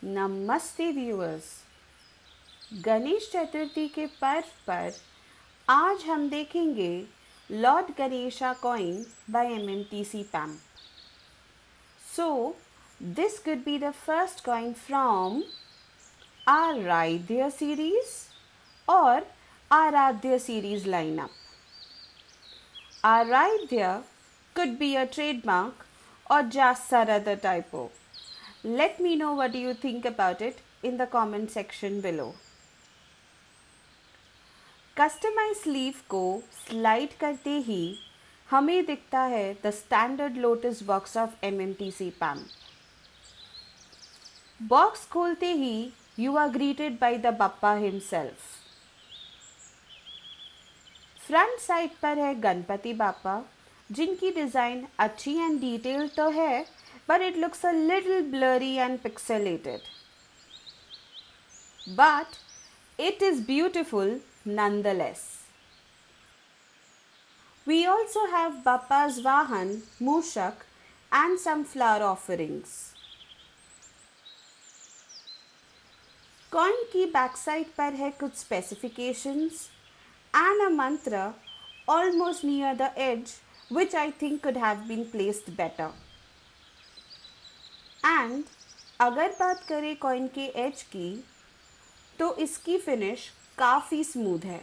नमस्ते व्यूअर्स। गणेश चतुर्थी के पर्व पर आज हम देखेंगे Lord Ganesha coin by MMTC-PAMP. So this could be the first coin from Aaradhya series or Aaradhya series lineup. Aaradhya could be a trademark or just another typo. Let me know what you think about it in the comment section below. Customise sleeve को slide करते ही हमें दिखता है the standard lotus box of MMTC-PAMP. Box खोलते ही you are greeted by the Bappa himself. Front side पर है गणपति बापा, जिनकी डिज़ाइन अच्छी एंड डिटेल तो है, but it looks a little blurry and pixelated. But it is beautiful nonetheless. We also have Bappa's Vahan, Mushak and some flower offerings. Coin की backside पर है कुछ specifications and a mantra almost near the edge, which I think could have been placed better. And अगर बात करें coin के as की तो इसकी फिनिश काफ़ी स्मूथ है.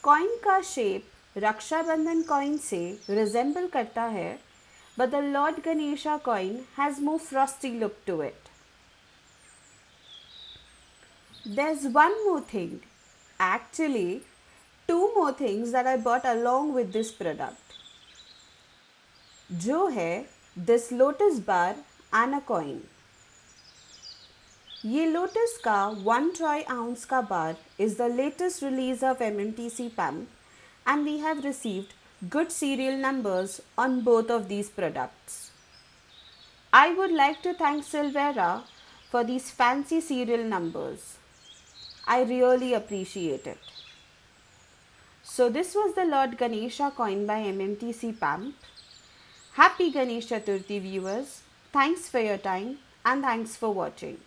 कॉइन का शेप रक्षाबंधन कॉइन से रिजेंबल करता है, but the Lord Ganesha coin has more frosty look to it. There is one more thing, actually two more things that I bought along with this product, जो है this lotus bar and a coin. ये lotus का 1 troy ounce का बार is the latest release of MMTC-PAMP and we have received good serial numbers on both of these products. I would like to thank Silvera for these fancy serial numbers. I really appreciate it. So this was the Lord Ganesha coin by MMTC-PAMP. Happy Ganesh Chaturthi viewers. Thanks for your time and thanks for watching.